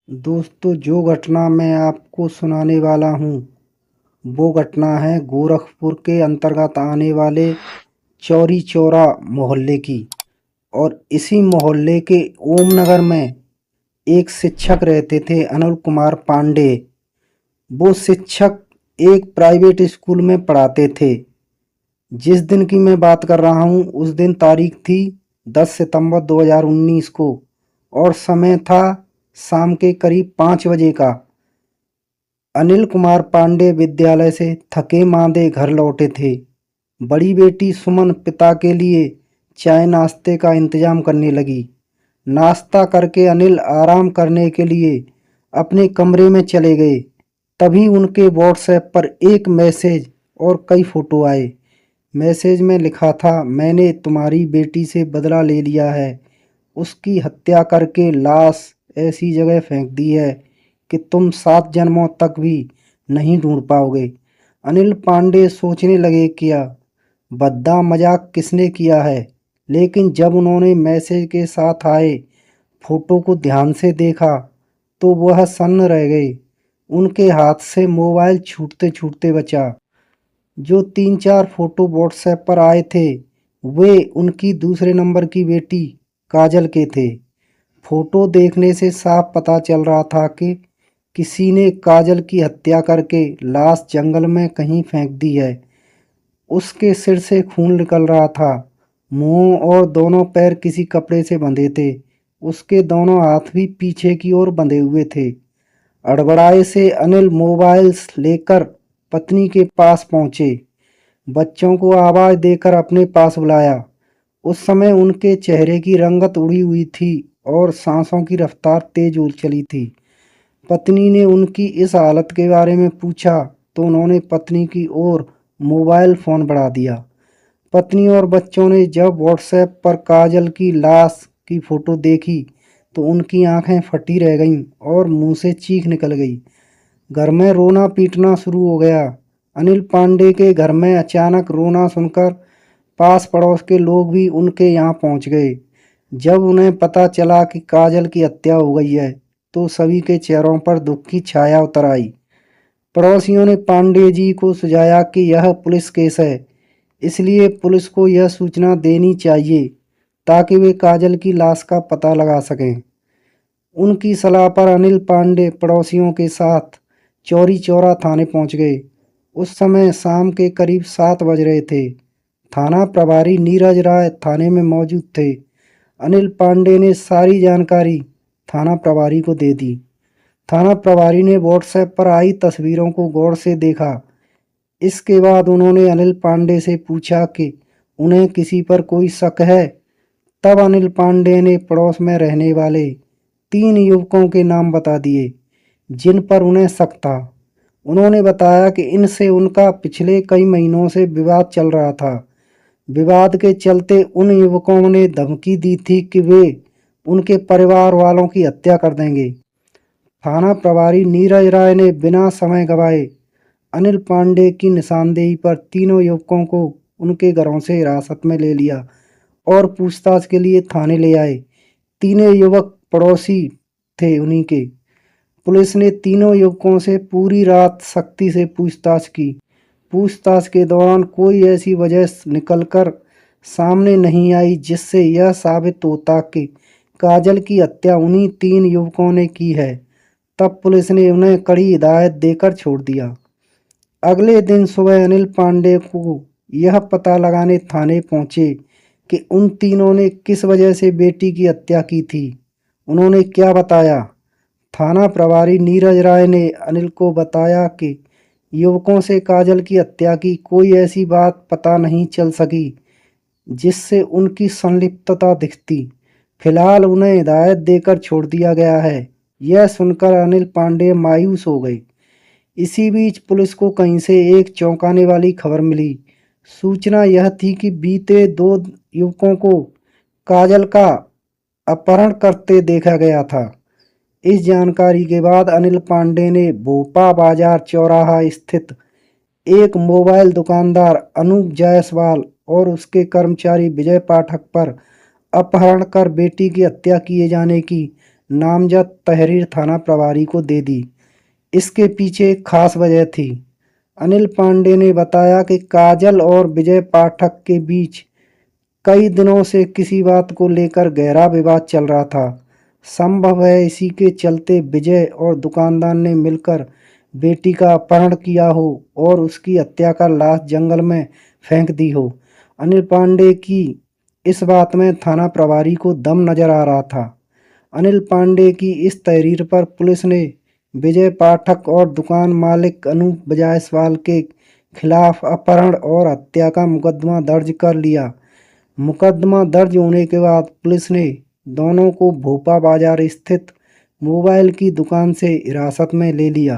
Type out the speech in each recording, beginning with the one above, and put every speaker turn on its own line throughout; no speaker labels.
दोस्तों, जो घटना मैं आपको सुनाने वाला हूँ वो घटना है गोरखपुर के अंतर्गत आने वाले चौरी चौरा मोहल्ले की। और इसी मोहल्ले के ओमनगर में एक शिक्षक रहते थे, अनिल कुमार पांडे। वो शिक्षक एक प्राइवेट स्कूल में पढ़ाते थे। जिस दिन की मैं बात कर रहा हूँ उस दिन तारीख थी 10 सितंबर 2019 को, और समय था शाम के करीब 5 बजे का। अनिल कुमार पांडे विद्यालय से थके मांदे घर लौटे थे। बड़ी बेटी सुमन पिता के लिए चाय नाश्ते का इंतजाम करने लगी। नाश्ता करके अनिल आराम करने के लिए अपने कमरे में चले गए। तभी उनके व्हाट्सएप पर एक मैसेज और कई फोटो आए। मैसेज में लिखा था, मैंने तुम्हारी बेटी से बदला ले लिया है। उसकी हत्या करके लाश ऐसी जगह फेंक दी है कि तुम 7 जन्मों तक भी नहीं ढूंढ पाओगे। अनिल पांडे सोचने लगे, क्या भद्दा मजाक किसने किया है। लेकिन जब उन्होंने मैसेज के साथ आए फोटो को ध्यान से देखा तो वह सन्न रह गए। उनके हाथ से मोबाइल छूटते छूटते बचा। जो 3-4 फोटो व्हाट्सएप पर आए थे वे उनकी दूसरे नंबर की बेटी काजल के थे। फोटो देखने से साफ पता चल रहा था कि किसी ने काजल की हत्या करके लाश जंगल में कहीं फेंक दी है। उसके सिर से खून निकल रहा था। मुंह और दोनों पैर किसी कपड़े से बंधे थे। उसके दोनों हाथ भी पीछे की ओर बंधे हुए थे। अड़बड़ाए से अनिल मोबाइल लेकर पत्नी के पास पहुंचे। बच्चों को आवाज देकर अपने पास बुलाया। उस समय उनके चेहरे की रंगत उड़ी हुई थी और सांसों की रफ्तार तेज हो चली थी। पत्नी ने उनकी इस हालत के बारे में पूछा तो उन्होंने पत्नी की ओर मोबाइल फ़ोन बढ़ा दिया। पत्नी और बच्चों ने जब व्हाट्सएप पर काजल की लाश की फ़ोटो देखी तो उनकी आंखें फटी रह गईं और मुंह से चीख निकल गई। घर में रोना पीटना शुरू हो गया। अनिल पांडे के घर में अचानक रोना सुनकर पास पड़ोस के लोग भी उनके यहाँ पहुँच गए। जब उन्हें पता चला कि काजल की हत्या हो गई है तो सभी के चेहरों पर दुख की छाया उतर आई। पड़ोसियों ने पांडे जी को सुझाया कि यह पुलिस केस है, इसलिए पुलिस को यह सूचना देनी चाहिए ताकि वे काजल की लाश का पता लगा सकें। उनकी सलाह पर अनिल पांडे पड़ोसियों के साथ चौरी चौरा थाने पहुंच गए। उस समय शाम के करीब 7 बज रहे थे। थाना प्रभारी नीरज राय थाने में मौजूद थे। अनिल पांडे ने सारी जानकारी थाना प्रभारी को दे दी। थाना प्रभारी ने व्हाट्सएप पर आई तस्वीरों को गौर से देखा। इसके बाद उन्होंने अनिल पांडे से पूछा कि उन्हें किसी पर कोई शक है। तब अनिल पांडे ने पड़ोस में रहने वाले 3 युवकों के नाम बता दिए जिन पर उन्हें शक था। उन्होंने बताया कि इनसे उनका पिछले कई महीनों से विवाद चल रहा था। विवाद के चलते उन युवकों ने धमकी दी थी कि वे उनके परिवार वालों की हत्या कर देंगे। थाना प्रभारी नीरज राय ने बिना समय गवाए अनिल पांडे की निशानदेही पर तीनों युवकों को उनके घरों से हिरासत में ले लिया और पूछताछ के लिए थाने ले आए। तीनों युवक पड़ोसी थे उन्हीं के। पुलिस ने तीनों युवकों से पूरी रात सख्ती से पूछताछ की। पूछताछ के दौरान कोई ऐसी वजह निकलकर सामने नहीं आई जिससे यह साबित होता कि काजल की हत्या उन्हीं 3 युवकों ने की है। तब पुलिस ने उन्हें कड़ी हिदायत देकर छोड़ दिया। अगले दिन सुबह अनिल पांडे को यह पता लगाने थाने पहुंचे कि उन तीनों ने किस वजह से बेटी की हत्या की थी। उन्होंने क्या बताया? थाना प्रभारी नीरज राय ने अनिल को बताया कि युवकों से काजल की हत्या की कोई ऐसी बात पता नहीं चल सकी जिससे उनकी संलिप्तता दिखती। फिलहाल उन्हें हिदायत देकर छोड़ दिया गया है। यह सुनकर अनिल पांडे मायूस हो गए। इसी बीच पुलिस को कहीं से एक चौंकाने वाली खबर मिली। सूचना यह थी कि बीते 2 युवकों को काजल का अपहरण करते देखा गया था। इस जानकारी के बाद अनिल पांडे ने भोपा बाजार चौराहा स्थित एक मोबाइल दुकानदार अनूप जायसवाल और उसके कर्मचारी विजय पाठक पर अपहरण कर बेटी की हत्या किए जाने की नामजद तहरीर थाना प्रभारी को दे दी। इसके पीछे एक खास वजह थी। अनिल पांडे ने बताया कि काजल और विजय पाठक के बीच कई दिनों से किसी बात को लेकर गहरा विवाद चल रहा था। संभव है इसी के चलते विजय और दुकानदार ने मिलकर बेटी का अपहरण किया हो और उसकी हत्या कर लाश जंगल में फेंक दी हो। अनिल पांडे की इस बात में थाना प्रभारी को दम नजर आ रहा था। अनिल पांडे की इस तहरीर पर पुलिस ने विजय पाठक और दुकान मालिक अनूप जायसवाल के खिलाफ अपहरण और हत्या का मुकदमा दर्ज कर लिया। मुकदमा दर्ज होने के बाद पुलिस ने दोनों को भोपा बाजार स्थित मोबाइल की दुकान से हिरासत में ले लिया।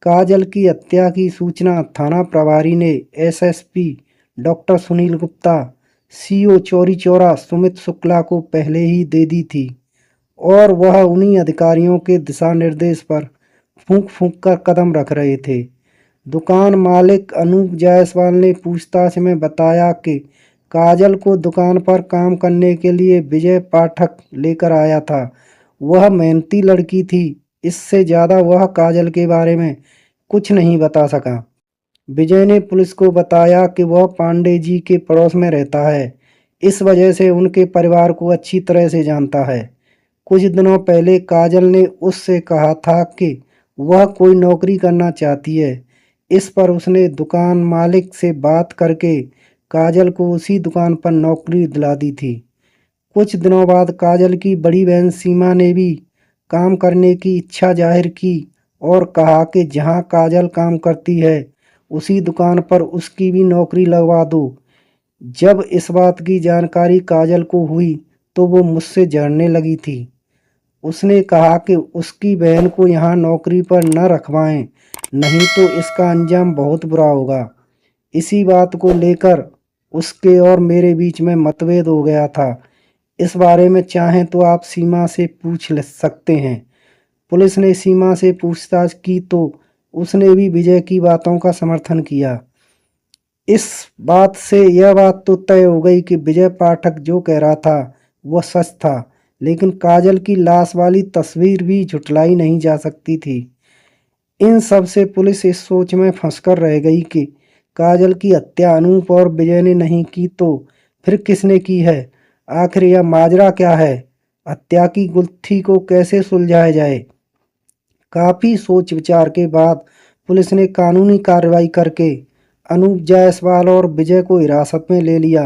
काजल की हत्या की सूचना थाना प्रभारी ने SSP doctor Sunil Gupta, CO Chauri Chaura Sumit Shukla को पहले ही दे दी थी और वह उन्हीं अधिकारियों के दिशा निर्देश पर फूंक फूंक कर कदम रख रहे थे। दुकान मालिक अनूप जायसवाल ने पूछताछ में बताया कि काजल को दुकान पर काम करने के लिए विजय पाठक लेकर आया था। वह मेहनती लड़की थी, इससे ज़्यादा वह काजल के बारे में कुछ नहीं बता सका। विजय ने पुलिस को बताया कि वह पांडे जी के पड़ोस में रहता है, इस वजह से उनके परिवार को अच्छी तरह से जानता है। कुछ दिनों पहले काजल ने उससे कहा था कि वह कोई नौकरी करना चाहती है। इस पर उसने दुकान मालिक से बात करके काजल को उसी दुकान पर नौकरी दिला दी थी। कुछ दिनों बाद काजल की बड़ी बहन सीमा ने भी काम करने की इच्छा जाहिर की और कहा कि जहां काजल काम करती है उसी दुकान पर उसकी भी नौकरी लगवा दो। जब इस बात की जानकारी काजल को हुई तो वो मुझसे जलने लगी थी। उसने कहा कि उसकी बहन को यहाँ नौकरी पर न रखवाएं, नहीं तो इसका अंजाम बहुत बुरा होगा। इसी बात को लेकर उसके और मेरे बीच में मतभेद हो गया था। इस बारे में चाहें तो आप सीमा से पूछ सकते हैं। पुलिस ने सीमा से पूछताछ की तो उसने भी विजय की बातों का समर्थन किया। इस बात से यह बात तो तय हो गई कि विजय पाठक जो कह रहा था वह सच था, लेकिन काजल की लाश वाली तस्वीर भी झुठलाई नहीं जा सकती थी। इन सब से पुलिस इस सोच में फंसकर रह गई कि काजल की हत्या अनूप और विजय ने नहीं की तो फिर किसने की है। आखिर यह माजरा क्या है, हत्या की गुत्थी को कैसे सुलझाया जाए। काफ़ी सोच विचार के बाद पुलिस ने कानूनी कार्रवाई करके अनूप जायसवाल और विजय को हिरासत में ले लिया।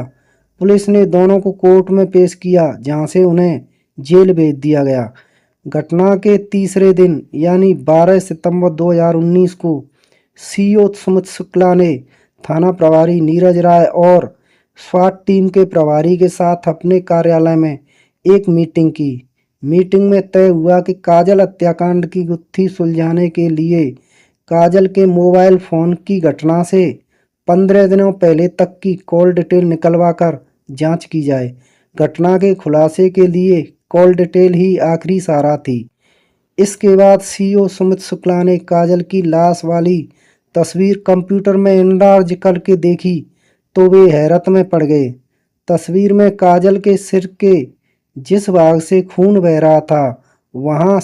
पुलिस ने दोनों को कोर्ट में पेश किया, जहां से उन्हें जेल भेज दिया गया। घटना के तीसरे दिन यानी 12 सितंबर 2019 को सीओ सुमित शुक्ला ने थाना प्रभारी नीरज राय और स्वाट टीम के प्रभारी के साथ अपने कार्यालय में एक मीटिंग की। मीटिंग में तय हुआ कि काजल हत्याकांड की गुत्थी सुलझाने के लिए काजल के मोबाइल फ़ोन की घटना से 15 दिनों पहले तक की कॉल डिटेल निकलवा कर जाँच की जाए। घटना के खुलासे के लिए कॉल डिटेल ही आखिरी सहारा थी। इसके बाद सीओ सुमित शुक्ला ने काजल की लाश वाली तस्वीर कंप्यूटर में एनलार्ज करके देखी तो वे हैरत में पड़ गए। तस्वीर में काजल के सिर के जिस भाग से खून बह रहा था वहां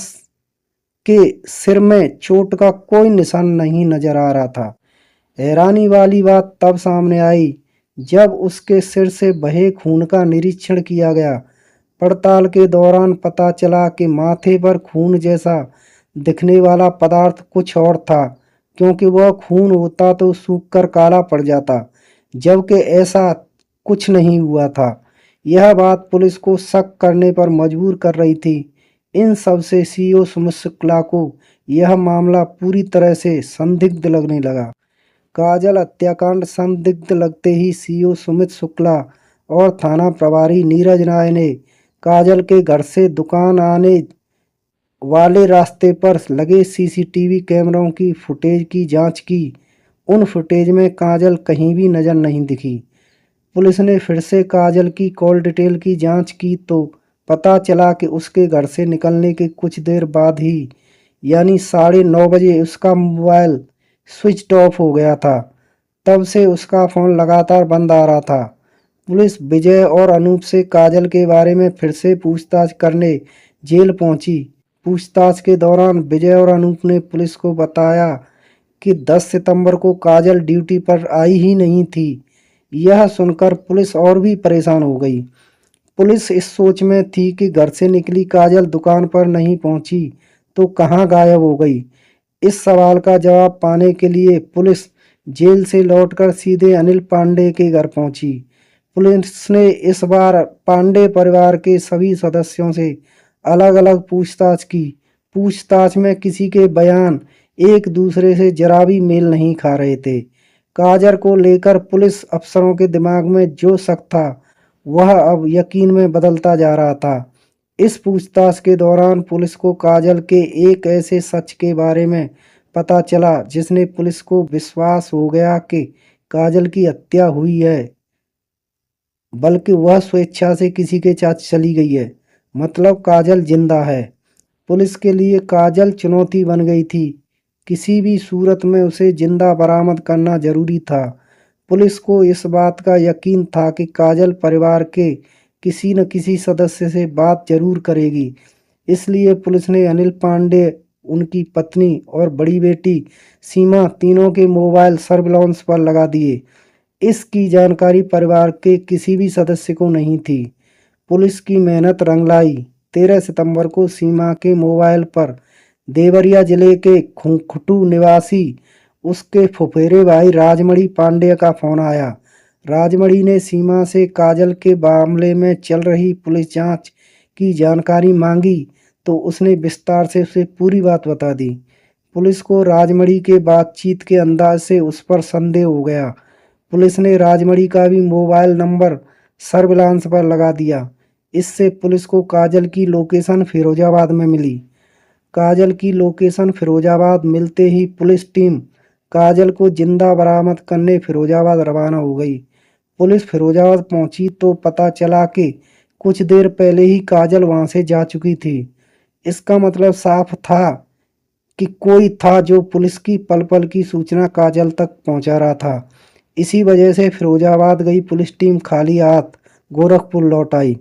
के सिर में चोट का कोई निशान नहीं नजर आ रहा था। हैरानी वाली बात तब सामने आई जब उसके सिर से बहे खून का निरीक्षण किया गया। पड़ताल के दौरान पता चला कि माथे पर खून जैसा दिखने वाला पदार्थ कुछ और था, क्योंकि वह खून होता तो सूखकर काला पड़ जाता, जबकि ऐसा कुछ नहीं हुआ था। यह बात पुलिस को शक करने पर मजबूर कर रही थी। इन सब से सीओ सुमित शुक्ला को यह मामला पूरी तरह से संदिग्ध लगने लगा। काजल हत्याकांड संदिग्ध लगते ही सीओ सुमित शुक्ला और थाना प्रभारी नीरज राय ने काजल के घर से दुकान आने वाले रास्ते पर लगे सीसीटीवी कैमरों की फुटेज की जांच की। उन फुटेज में काजल कहीं भी नजर नहीं दिखी। पुलिस ने फिर से काजल की कॉल डिटेल की जांच की तो पता चला कि उसके घर से निकलने के कुछ देर बाद ही यानी 9:30 बजे उसका मोबाइल स्विच ऑफ हो गया था। तब से उसका फ़ोन लगातार बंद आ रहा था। पुलिस विजय और अनूप से काजल के बारे में फिर से पूछताछ करने जेल पहुंची। पूछताछ के दौरान विजय और अनूप ने पुलिस को बताया कि 10 सितंबर को काजल ड्यूटी पर आई ही नहीं थी। यह सुनकर पुलिस और भी परेशान हो गई। पुलिस इस सोच में थी कि घर से निकली काजल दुकान पर नहीं पहुंची तो कहाँ गायब हो गई। इस सवाल का जवाब पाने के लिए पुलिस जेल से लौटकर सीधे अनिल पांडे के घर पहुंची। पुलिस ने इस बार पांडे परिवार के सभी सदस्यों से अलग-अलग पूछताछ की। पूछताछ में किसी के बयान एक दूसरे से जरा भी मेल नहीं खा रहे थे। काजल को लेकर पुलिस अफसरों के दिमाग में जो शक था, वह अब यकीन में बदलता जा रहा था। इस पूछताछ के दौरान पुलिस को काजल के एक ऐसे सच के बारे में पता चला जिसने पुलिस को विश्वास हो गया कि काजल की हत्या हुई है, बल्कि वह स्वेच्छा से किसी के साथ चली गई है। मतलब काजल जिंदा है। पुलिस के लिए काजल चुनौती बन गई थी। किसी भी सूरत में उसे जिंदा बरामद करना जरूरी था। पुलिस को इस बात का यकीन था कि काजल परिवार के किसी न किसी सदस्य से बात जरूर करेगी। इसलिए पुलिस ने अनिल पांडे, उनकी पत्नी और बड़ी बेटी सीमा तीनों के मोबाइल सर्विलांस पर लगा दिए। इसकी जानकारी परिवार के किसी भी सदस्य को नहीं थी। पुलिस की मेहनत रंग लाई। 13 सितंबर को सीमा के मोबाइल पर देवरिया जिले के खुंखटू निवासी उसके फुफेरे भाई राजमणि पांडे का फोन आया। राजमणि ने सीमा से काजल के मामले में चल रही पुलिस जांच की जानकारी मांगी तो उसने विस्तार से उसे पूरी बात बता दी। पुलिस को राजमणि के बातचीत के अंदाज से उस पर संदेह हो गया। पुलिस ने राजमणि का भी मोबाइल नंबर सर्विलांस पर लगा दिया। इससे पुलिस को काजल की लोकेशन फिरोजाबाद में मिली। काजल की लोकेशन फिरोजाबाद मिलते ही पुलिस टीम काजल को जिंदा बरामद करने फिरोजाबाद रवाना हो गई। पुलिस फिरोजाबाद पहुंची तो पता चला कि कुछ देर पहले ही काजल वहां से जा चुकी थी। इसका मतलब साफ था कि कोई था जो पुलिस की पल पल की सूचना काजल तक पहुंचा रहा था। इसी वजह से फिरोजाबाद गई पुलिस टीम खाली हाथ गोरखपुर लौट आई।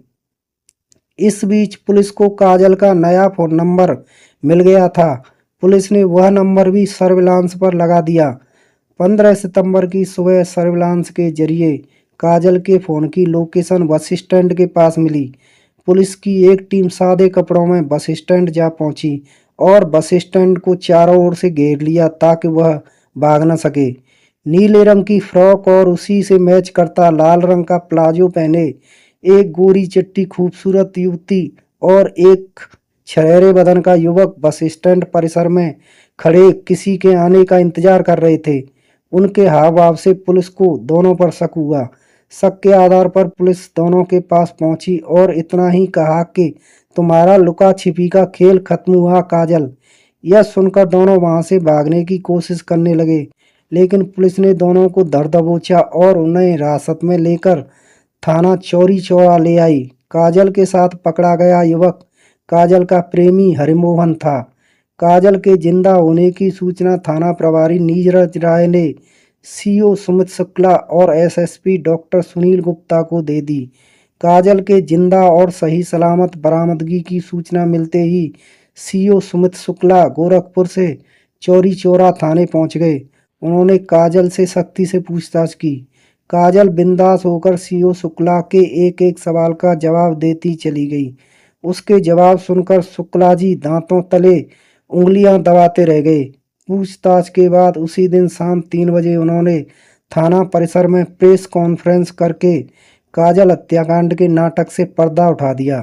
इस बीच पुलिस को काजल का नया फोन नंबर मिल गया था। पुलिस ने वह नंबर भी सर्विलांस पर लगा दिया। 15 सितंबर की सुबह सर्विलांस के जरिए काजल के फोन की लोकेशन बस स्टैंड के पास मिली। पुलिस की एक टीम सादे कपड़ों में बस स्टैंड जा पहुंची और बस स्टैंड को चारों ओर से घेर लिया ताकि वह भाग न सके। नीले रंग की फ्रॉक और उसी से मैच करता लाल रंग का प्लाजो पहने एक गोरी चिट्टी खूबसूरत युवती और एक छरेरे बदन का युवक बस स्टैंड परिसर में खड़े किसी के आने का इंतजार कर रहे थे। उनके हाव भाव से पुलिस को दोनों पर शक हुआ। शक के आधार पर पुलिस दोनों के पास पहुंची और इतना ही कहा कि तुम्हारा लुका छिपी का खेल खत्म हुआ काजल। यह सुनकर दोनों वहां से भागने की कोशिश करने लगे, लेकिन पुलिस ने दोनों को धर दबोचा और उन्हें हिरासत में लेकर थाना चौरी चौरा ले आई। काजल के साथ पकड़ा गया युवक काजल का प्रेमी हरिमोहन था। काजल के जिंदा होने की सूचना थाना प्रभारी नीरज राय ने सीओ सुमित शुक्ला और एसएसपी डॉक्टर सुनील गुप्ता को दे दी। काजल के जिंदा और सही सलामत बरामदगी की सूचना मिलते ही सीओ सुमित शुक्ला गोरखपुर से चौरी चौरा थाने पहुंच गए। उन्होंने काजल से सख्ती से पूछताछ की। काजल बिंदास होकर सीओ शुक्ला के एक एक सवाल का जवाब देती चली गई। उसके जवाब सुनकर शुक्ला जी दांतों तले उंगलियां दबाते रह गए। पूछताछ के बाद उसी दिन शाम 3 बजे उन्होंने थाना परिसर में प्रेस कॉन्फ्रेंस करके काजल हत्याकांड के नाटक से पर्दा उठा दिया।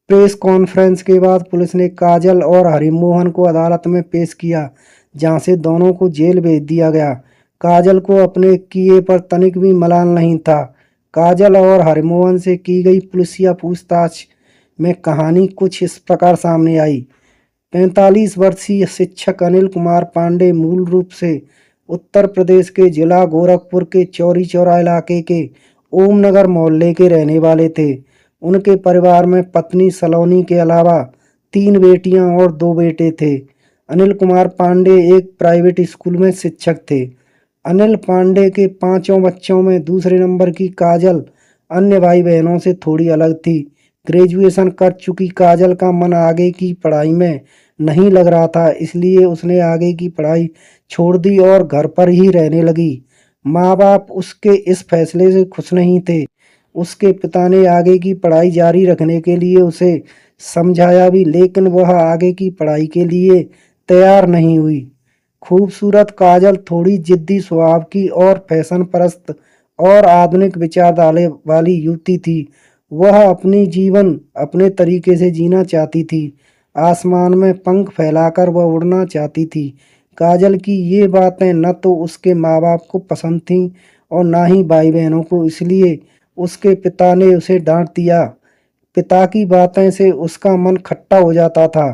प्रेस कॉन्फ्रेंस के बाद पुलिस ने काजल और हरिमोहन को अदालत में पेश किया, जहां से दोनों को जेल भेज दिया गया। काजल को अपने किए पर तनिक भी मलाल नहीं था। काजल और हरिमोहन से की गई पुलिसिया पूछताछ में कहानी कुछ इस प्रकार सामने आई। 45 वर्षीय शिक्षक अनिल कुमार पांडे मूल रूप से उत्तर प्रदेश के जिला गोरखपुर के चौरी चौरा इलाके के ओमनगर मोहल्ले के रहने वाले थे। उनके परिवार में पत्नी सलोनी के अलावा 3 बेटियां और 2 बेटे थे। अनिल कुमार पांडे एक प्राइवेट स्कूल में शिक्षक थे। अनिल पांडे के 5 बच्चों में दूसरे नंबर की काजल अन्य भाई बहनों से थोड़ी अलग थी। ग्रेजुएशन कर चुकी काजल का मन आगे की पढ़ाई में नहीं लग रहा था, इसलिए उसने आगे की पढ़ाई छोड़ दी और घर पर ही रहने लगी। माँ बाप उसके इस फैसले से खुश नहीं थे। उसके पिता ने आगे की पढ़ाई जारी रखने के लिए उसे समझाया भी, लेकिन वह आगे की पढ़ाई के लिए तैयार नहीं हुई। खूबसूरत काजल थोड़ी जिद्दी स्वभाव की और फैशन परस्त और आधुनिक विचारधारा वाली युवती थी। वह अपनी जीवन अपने तरीके से जीना चाहती थी। आसमान में पंख फैलाकर वह उड़ना चाहती थी। काजल की ये बातें न तो उसके माँ बाप को पसंद थीं और ना ही भाई बहनों को, इसलिए उसके पिता ने उसे डांट दिया। पिता की बातें से उसका मन खट्टा हो जाता था।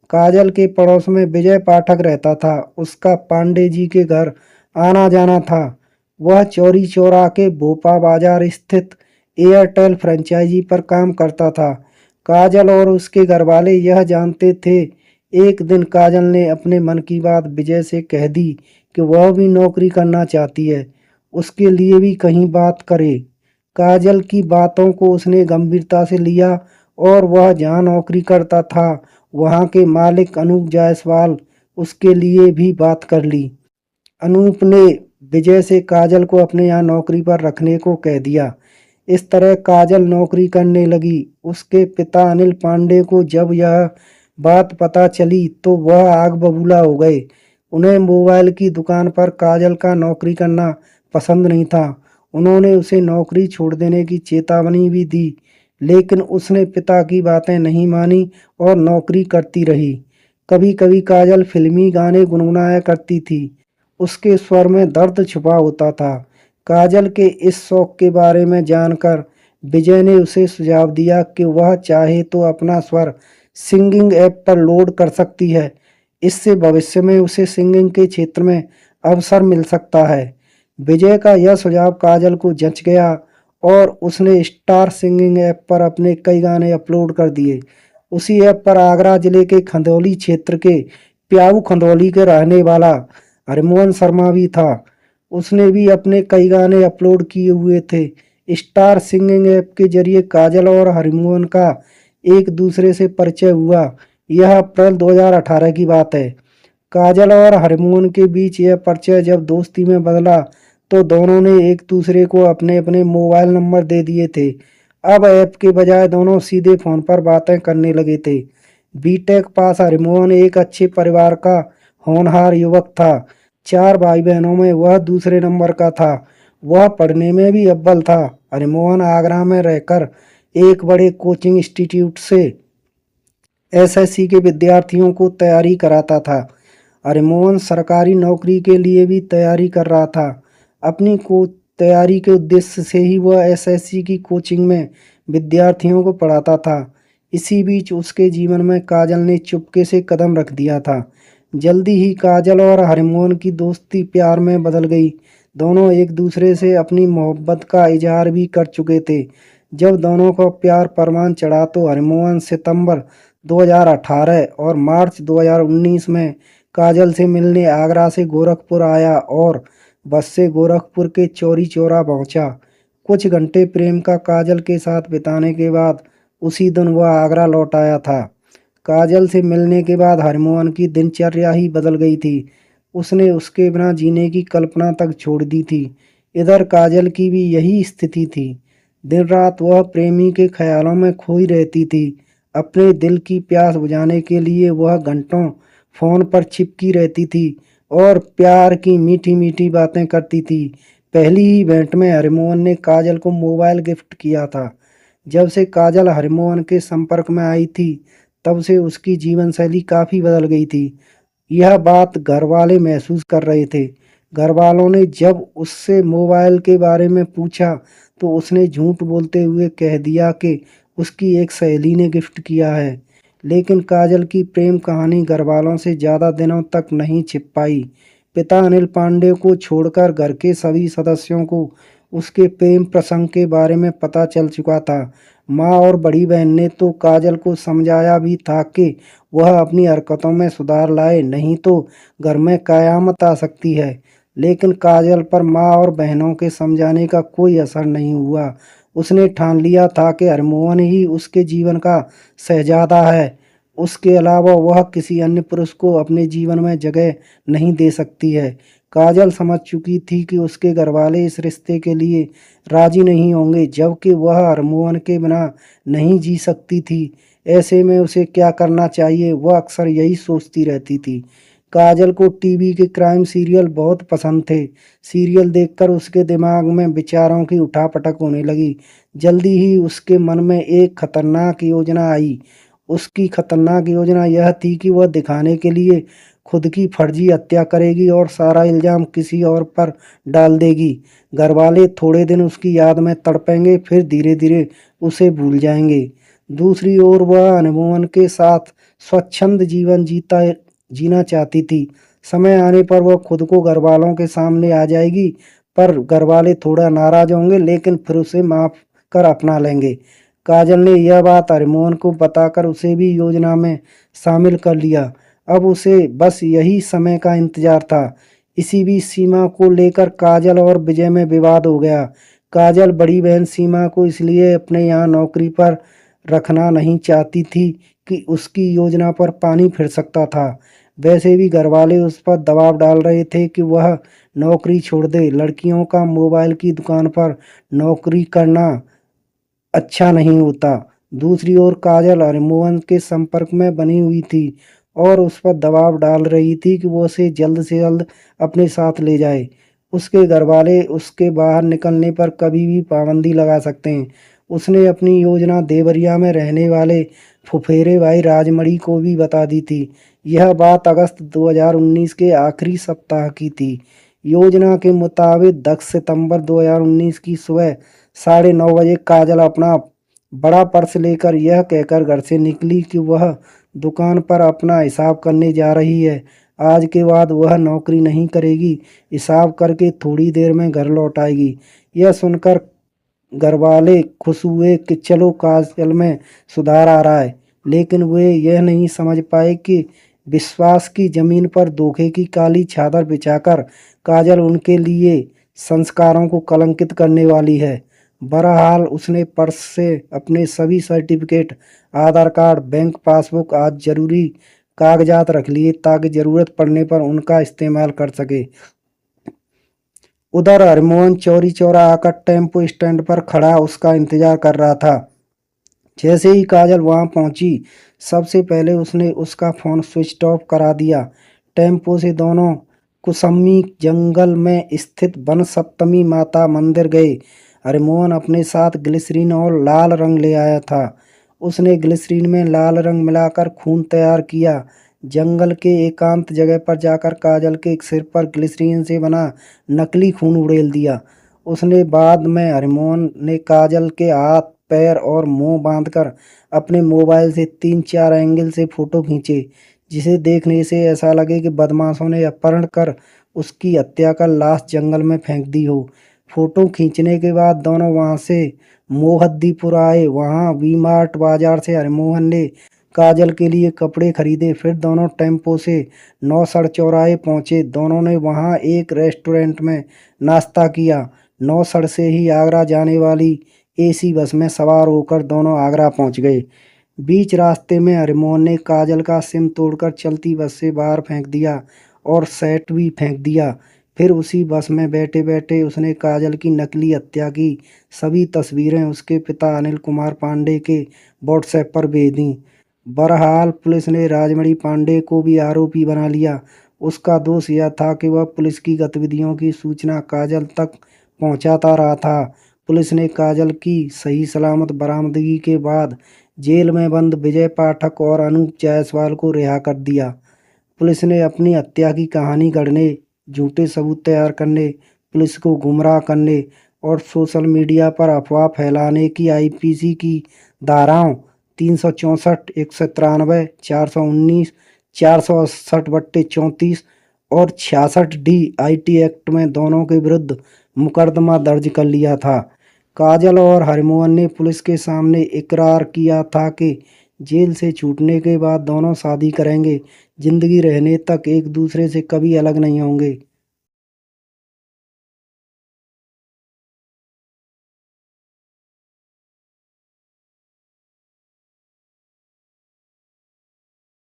काजल के पड़ोस में विजय पाठक रहता था। उसका पांडे जी के घर आना जाना था। वह चौरी चौरा के भोपा बाजार स्थित एयरटेल फ्रेंचाइजी पर काम करता था। काजल और उसके घरवाले यह जानते थे। एक दिन काजल ने अपने मन की बात विजय से कह दी कि वह भी नौकरी करना चाहती है, उसके लिए भी कहीं बात करे। काजल की बातों को उसने गंभीरता से लिया और वह जहाँ नौकरी करता था वहाँ के मालिक अनूप जायसवाल उसके लिए भी बात कर ली। अनूप ने विजय से काजल को अपने यहाँ नौकरी पर रखने को कह दिया। इस तरह काजल नौकरी करने लगी। उसके पिता अनिल पांडे को जब यह बात पता चली तो वह आग बबूला हो गए। उन्हें मोबाइल की दुकान पर काजल का नौकरी करना पसंद नहीं था। उन्होंने उसे नौकरी छोड़ देने की चेतावनी भी दी, लेकिन उसने पिता की बातें नहीं मानी और नौकरी करती रही। कभी कभी काजल फिल्मी गाने गुनगुनाया करती थी। उसके स्वर में दर्द छुपा होता था। काजल के इस शौक के बारे में जानकर विजय ने उसे सुझाव दिया कि वह चाहे तो अपना स्वर सिंगिंग ऐप पर लोड कर सकती है। इससे भविष्य में उसे सिंगिंग के क्षेत्र में अवसर मिल सकता है। विजय का यह सुझाव काजल को जच गया और उसने स्टार सिंगिंग ऐप पर अपने कई गाने अपलोड कर दिए। उसी ऐप पर आगरा जिले के खंदौली क्षेत्र के प्याऊ खंदौली के रहने वाला हरिमोहन शर्मा भी था। उसने भी अपने कई गाने अपलोड किए हुए थे। स्टार सिंगिंग ऐप के जरिए काजल और हरिमोहन का एक दूसरे से परिचय हुआ। यह अप्रैल 2018 की बात है। काजल और हरिमोहन के बीच यह परिचय जब दोस्ती में बदला तो दोनों ने एक दूसरे को अपने अपने मोबाइल नंबर दे दिए थे। अब ऐप के बजाय दोनों सीधे फोन पर बातें करने लगे थे। बीटेक पास हरिमोहन एक अच्छे परिवार का होनहार युवक था। चार भाई बहनों में वह दूसरे नंबर का था। वह पढ़ने में भी अव्वल था। हरिमोहन आगरा में रहकर एक बड़े कोचिंग इंस्टीट्यूट से एसएससी के विद्यार्थियों को तैयारी कराता था। हरिमोहन सरकारी नौकरी के लिए भी तैयारी कर रहा था। अपनी को तैयारी के उद्देश्य से ही वह एसएससी की कोचिंग में विद्यार्थियों को पढ़ाता था। इसी बीच उसके जीवन में काजल ने चुपके से कदम रख दिया था। जल्दी ही काजल और हरिमोहन की दोस्ती प्यार में बदल गई। दोनों एक दूसरे से अपनी मोहब्बत का इजहार भी कर चुके थे। जब दोनों का प्यार परवान चढ़ा तो हरिमोहन सितंबर 2018 और मार्च 2019 में काजल से मिलने आगरा से गोरखपुर आया और बस से गोरखपुर के चौरी चौरा पहुंचा। कुछ घंटे प्रेम का काजल के साथ बिताने के बाद उसी दिन वह आगरा लौट आया था। काजल से मिलने के बाद हरिमोहन की दिनचर्या ही बदल गई थी। उसने उसके बिना जीने की कल्पना तक छोड़ दी थी। इधर काजल की भी यही स्थिति थी। दिन रात वह प्रेमी के ख्यालों में खोई रहती थी। अपने दिल की प्यास बुझाने के लिए वह घंटों फोन पर चिपकी रहती थी और प्यार की मीठी मीठी बातें करती थी। पहली ही भेंट में हरिमोहन ने काजल को मोबाइल गिफ्ट किया था। जब से काजल हरिमोहन के संपर्क में आई थी तब से उसकी जीवन शैली काफ़ी बदल गई थी। यह बात घर वाले महसूस कर रहे थे। घर वालों ने जब उससे मोबाइल के बारे में पूछा तो उसने झूठ बोलते हुए कह दिया कि उसकी एक सहेली ने गिफ्ट किया है। लेकिन काजल की प्रेम कहानी घर वालों से ज़्यादा दिनों तक नहीं छिप पाई। पिता अनिल पांडे को छोड़कर घर के सभी सदस्यों को उसके प्रेम प्रसंग के बारे में पता चल चुका था। माँ और बड़ी बहन ने तो काजल को समझाया भी था कि वह अपनी हरकतों में सुधार लाए, नहीं तो घर में कयामत आ सकती है। लेकिन काजल पर माँ और बहनों के समझाने का कोई असर नहीं हुआ। उसने ठान लिया था कि हरमोहन ही उसके जीवन का शहजादा है। उसके अलावा वह किसी अन्य पुरुष को अपने जीवन में जगह नहीं दे सकती है। काजल समझ चुकी थी कि उसके घरवाले इस रिश्ते के लिए राजी नहीं होंगे, जबकि वह हरमोहन के बिना नहीं जी सकती थी। ऐसे में उसे क्या करना चाहिए, वह अक्सर यही सोचती रहती थी। काजल को टीवी के क्राइम सीरियल बहुत पसंद थे। सीरियल देखकर उसके दिमाग में विचारों की उठापटक होने लगी। जल्दी ही उसके मन में एक खतरनाक योजना आई। उसकी खतरनाक योजना यह थी कि वह दिखाने के लिए खुद की फर्जी हत्या करेगी और सारा इल्जाम किसी और पर डाल देगी। घरवाले थोड़े दिन उसकी याद में तड़पेंगे, फिर धीरे धीरे उसे भूल जाएंगे। दूसरी ओर वह हनीमून के साथ स्वच्छंद जीवन जीना चाहती थी। समय आने पर वह खुद को घरवालों के सामने आ जाएगी, पर घरवाले थोड़ा नाराज होंगे, लेकिन फिर उसे माफ कर अपना लेंगे। काजल ने यह बात हरमोहन को बताकर उसे भी योजना में शामिल कर लिया। अब उसे बस यही समय का इंतजार था। इसी बीच सीमा को लेकर काजल और विजय में विवाद हो गया। काजल बड़ी बहन सीमा को इसलिए अपने यहाँ नौकरी पर रखना नहीं चाहती थी कि उसकी योजना पर पानी फिर सकता था। वैसे भी घरवाले उस पर दबाव डाल रहे थे कि वह नौकरी छोड़ दे। लड़कियों का मोबाइल की दुकान पर नौकरी करना अच्छा नहीं होता। दूसरी ओर काजल हरमोहन के संपर्क में बनी हुई थी और उस पर दबाव डाल रही थी कि वो उसे जल्द से जल्द अपने साथ ले जाए। उसके घरवाले उसके बाहर निकलने पर कभी भी पाबंदी लगा सकते हैं। उसने अपनी योजना देवरिया में रहने वाले फुफेरे भाई राजमणि को भी बता दी थी। यह बात अगस्त 2019 के आखिरी सप्ताह की थी। योजना के मुताबिक 10 सितंबर 2019 की सुबह 9:30 बजे काजल अपना बड़ा पर्स लेकर यह कहकर घर से निकली कि वह दुकान पर अपना हिसाब करने जा रही है। आज के बाद वह नौकरी नहीं करेगी। हिसाब करके थोड़ी देर में घर लौट आएगी। यह सुनकर घरवाले खुश हुए कि चलो काजल में सुधार आ रहा है, लेकिन वे यह नहीं समझ पाए कि विश्वास की जमीन पर धोखे की काली चादर बिछाकर काजल उनके लिए संस्कारों को कलंकित करने वाली है। बहरहाल उसने पर्स से अपने सभी सर्टिफिकेट, आधार कार्ड, बैंक पासबुक आज जरूरी कागजात रख लिए ताकि जरूरत पड़ने पर उनका इस्तेमाल कर सके। उधर हरमोहन चौरी चौरा आकर टेम्पो स्टैंड पर खड़ा उसका इंतजार कर रहा था। जैसे ही काजल वहां पहुंची, सबसे पहले उसने उसका फोन स्विच ऑफ करा दिया। टेम्पो से दोनों कुसमी जंगल में स्थित वन सप्तमी माता मंदिर गए। हरमोहन अपने साथ ग्लिसरीन और लाल रंग ले आया था। उसने ग्लिसरीन में लाल रंग मिलाकर खून तैयार किया। जंगल के एकांत जगह पर जाकर काजल के सिर पर ग्लिसरीन से बना नकली खून उड़ेल दिया। उसने बाद में हरमोहन ने काजल के हाथ, पैर और मुंह बांधकर अपने मोबाइल से 3-4 एंगल से फोटो खींचे, जिसे देखने से ऐसा लगे कि बदमाशों ने अपहरण कर उसकी हत्या कर लाश जंगल में फेंक दी हो। फोटो खींचने के बाद दोनों वहां से मोहद्दीपुर आए। वहां वी मार्ट बाजार से हरमोहन ने काजल के लिए कपड़े खरीदे। फिर दोनों टेम्पो से नौसड़ चौराहे पहुंचे। दोनों ने वहां एक रेस्टोरेंट में नाश्ता किया। नौसड़ से ही आगरा जाने वाली एसी बस में सवार होकर दोनों आगरा पहुंच गए। बीच रास्ते में हरमोहन ने काजल का सिम तोड़कर चलती बस से बाहर फेंक दिया और सेट भी फेंक दिया। फिर उसी बस में बैठे बैठे उसने काजल की नकली हत्या की सभी तस्वीरें उसके पिता अनिल कुमार पांडे के व्हाट्सएप पर भेज दी। बहरहाल पुलिस ने राजमणि पांडे को भी आरोपी बना लिया। उसका दोष यह था कि वह पुलिस की गतिविधियों की सूचना काजल तक पहुंचाता रहा था। पुलिस ने काजल की सही सलामत बरामदगी के बाद जेल में बंद विजय पाठक और अनूप जायसवाल को रिहा कर दिया। पुलिस ने अपनी हत्या की कहानी गढ़ने, झूठे सबूत तैयार करने, पुलिस को गुमराह करने और सोशल मीडिया पर अफवाह फैलाने की आईपीसी की धाराओं 364, 193, 419, 468/34 और 66D आईटी एक्ट में दोनों के विरुद्ध मुकदमा दर्ज कर लिया था। काजल और हरमोहन ने पुलिस के सामने इकरार किया था कि जेल से छूटने के बाद दोनों शादी करेंगे। जिंदगी रहने तक एक दूसरे से कभी अलग नहीं होंगे।